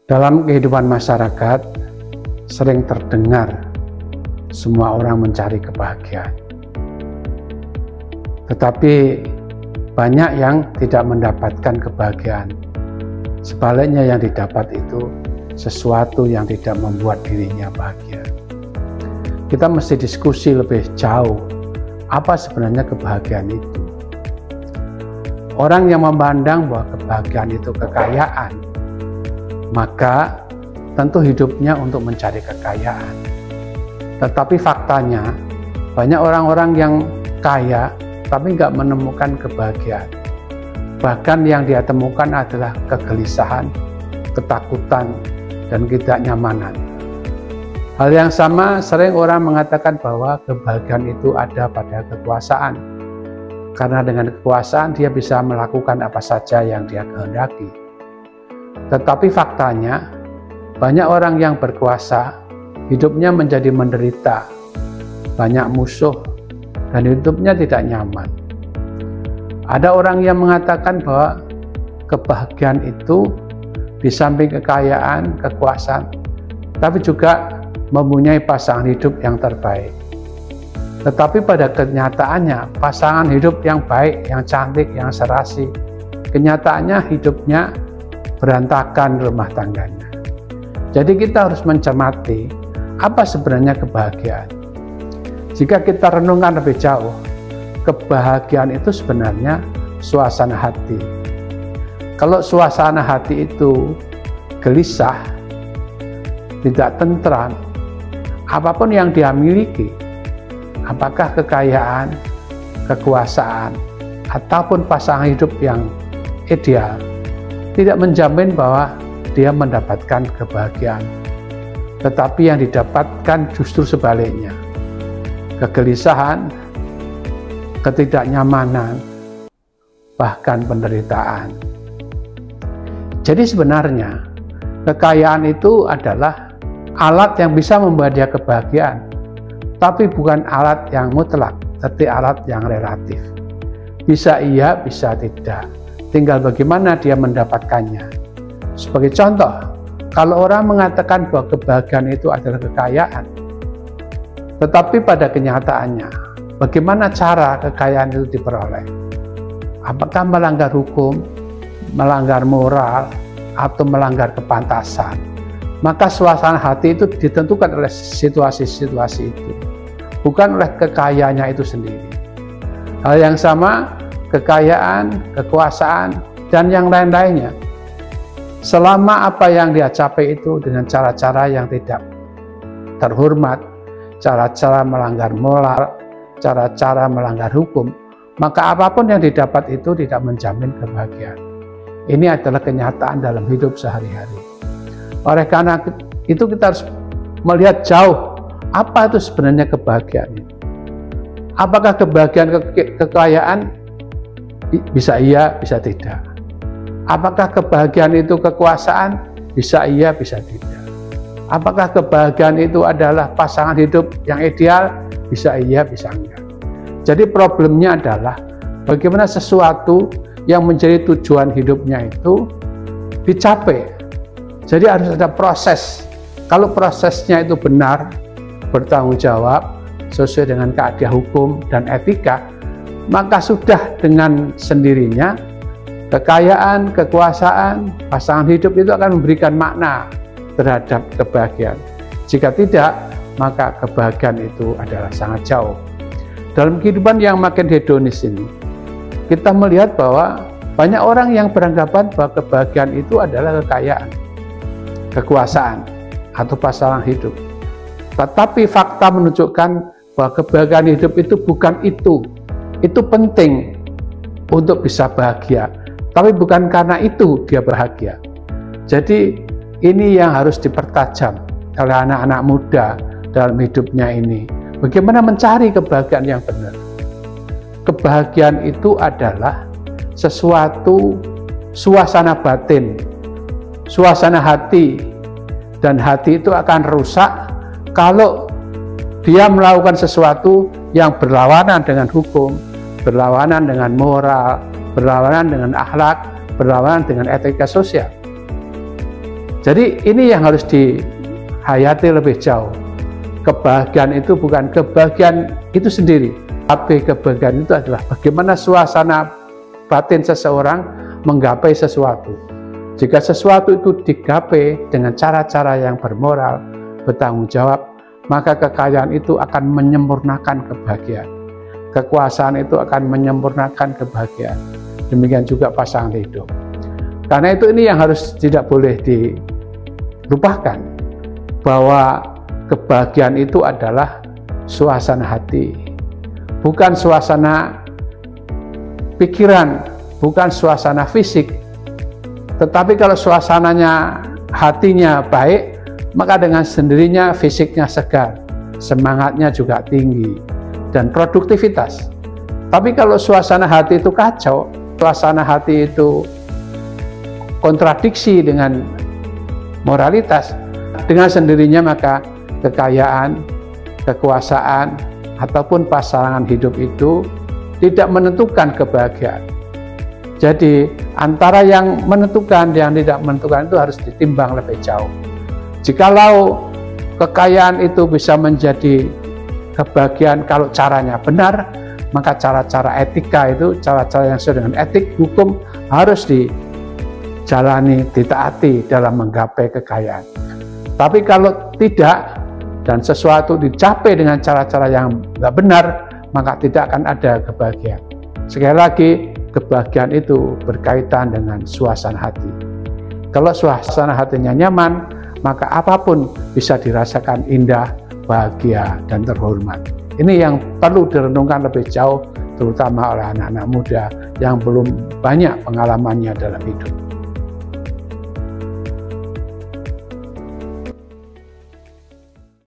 Dalam kehidupan masyarakat sering terdengar semua orang mencari kebahagiaan. Tetapi banyak yang tidak mendapatkan kebahagiaan. Sebaliknya yang didapat itu sesuatu yang tidak membuat dirinya bahagia. Kita mesti diskusi lebih jauh, apa sebenarnya kebahagiaan itu. Orang yang memandang bahwa kebahagiaan itu kekayaan, maka tentu hidupnya untuk mencari kekayaan. Tetapi faktanya, banyak orang-orang yang kaya tapi nggak menemukan kebahagiaan. Bahkan yang dia temukan adalah kegelisahan, ketakutan, dan ketidaknyamanan. Hal yang sama sering orang mengatakan bahwa kebahagiaan itu ada pada kekuasaan. Karena dengan kekuasaan dia bisa melakukan apa saja yang dia kehendaki. Tetapi faktanya, banyak orang yang berkuasa, hidupnya menjadi menderita, banyak musuh, dan hidupnya tidak nyaman. Ada orang yang mengatakan bahwa kebahagiaan itu di samping kekayaan, kekuasaan, tapi juga mempunyai pasangan hidup yang terbaik. Tetapi pada kenyataannya, pasangan hidup yang baik, yang cantik, yang serasi, kenyataannya hidupnya berantakan rumah tangganya. Jadi kita harus mencermati apa sebenarnya kebahagiaan. Jika kita renungkan lebih jauh, kebahagiaan itu sebenarnya suasana hati. Kalau suasana hati itu gelisah, tidak tentram, apapun yang dia miliki, apakah kekayaan, kekuasaan, ataupun pasangan hidup yang ideal, tidak menjamin bahwa dia mendapatkan kebahagiaan. Tetapi yang didapatkan justru sebaliknya. Kegelisahan, ketidaknyamanan, bahkan penderitaan. Jadi sebenarnya, kekayaan itu adalah alat yang bisa membuat dia kebahagiaan. Tapi bukan alat yang mutlak, tapi alat yang relatif. Bisa iya, bisa tidak. Tinggal bagaimana dia mendapatkannya. Sebagai contoh, kalau orang mengatakan bahwa kebahagiaan itu adalah kekayaan, tetapi pada kenyataannya, bagaimana cara kekayaan itu diperoleh? Apakah melanggar hukum, melanggar moral, atau melanggar kepantasan? Maka suasana hati itu ditentukan oleh situasi-situasi itu, bukan oleh kekayaannya itu sendiri. Hal yang sama, kekayaan, kekuasaan, dan yang lain-lainnya. Selama apa yang dia capai itu dengan cara-cara yang tidak terhormat, cara-cara melanggar moral, cara-cara melanggar hukum, maka apapun yang didapat itu tidak menjamin kebahagiaan. Ini adalah kenyataan dalam hidup sehari-hari. Oleh karena itu kita harus melihat jauh, apa itu sebenarnya kebahagiaan itu. Apakah kebahagiaan kekayaan? Bisa iya, bisa tidak. Apakah kebahagiaan itu kekuasaan? Bisa iya, bisa tidak. Apakah kebahagiaan itu adalah pasangan hidup yang ideal? Bisa iya, bisa enggak. Jadi problemnya adalah bagaimana sesuatu yang menjadi tujuan hidupnya itu dicapai. Jadi harus ada proses. Kalau prosesnya itu benar, bertanggung jawab, sesuai dengan kaidah hukum dan etika, maka sudah dengan sendirinya kekayaan, kekuasaan, pasangan hidup itu akan memberikan makna terhadap kebahagiaan. Jika tidak, maka kebahagiaan itu adalah sangat jauh. Dalam kehidupan yang makin hedonis ini, kita melihat bahwa banyak orang yang beranggapan bahwa kebahagiaan itu adalah kekayaan, kekuasaan, atau pasangan hidup. Tetapi fakta menunjukkan bahwa kebahagiaan hidup itu bukan itu. Itu penting untuk bisa bahagia, tapi bukan karena itu dia bahagia. Jadi ini yang harus dipertajam oleh anak-anak muda dalam hidupnya ini. Bagaimana mencari kebahagiaan yang benar? Kebahagiaan itu adalah sesuatu suasana batin, suasana hati, dan hati itu akan rusak kalau dia melakukan sesuatu yang berlawanan dengan hukum, berlawanan dengan moral, berlawanan dengan akhlak, berlawanan dengan etika sosial. Jadi ini yang harus dihayati lebih jauh. Kebahagiaan itu bukan kebahagiaan itu sendiri, tapi kebahagiaan itu adalah bagaimana suasana batin seseorang menggapai sesuatu. Jika sesuatu itu digapai dengan cara-cara yang bermoral, bertanggung jawab, maka kekayaan itu akan menyempurnakan kebahagiaan. Kekuasaan itu akan menyempurnakan kebahagiaan. Demikian juga pasangan hidup. Karena itu ini yang harus tidak boleh dilupakan, bahwa kebahagiaan itu adalah suasana hati, bukan suasana pikiran, bukan suasana fisik. Tetapi kalau suasananya hatinya baik, maka dengan sendirinya fisiknya segar, semangatnya juga tinggi, dan produktivitas. Tapi kalau suasana hati itu kacau, suasana hati itu kontradiksi dengan moralitas, dengan sendirinya maka kekayaan, kekuasaan, ataupun pasangan hidup itu tidak menentukan kebahagiaan. Jadi antara yang menentukan dan yang tidak menentukan itu harus ditimbang lebih jauh. Jikalau kekayaan itu bisa menjadi kebahagiaan kalau caranya benar, maka cara-cara etika itu, cara-cara yang sesuai dengan etik hukum harus dijalani, ditaati dalam menggapai kekayaan. Tapi kalau tidak dan sesuatu dicapai dengan cara-cara yang tidak benar, maka tidak akan ada kebahagiaan. Sekali lagi, kebahagiaan itu berkaitan dengan suasana hati. Kalau suasana hatinya nyaman, maka apapun bisa dirasakan indah, bahagia, dan terhormat. Ini yang perlu direnungkan lebih jauh, terutama oleh anak-anak muda yang belum banyak pengalamannya dalam hidup.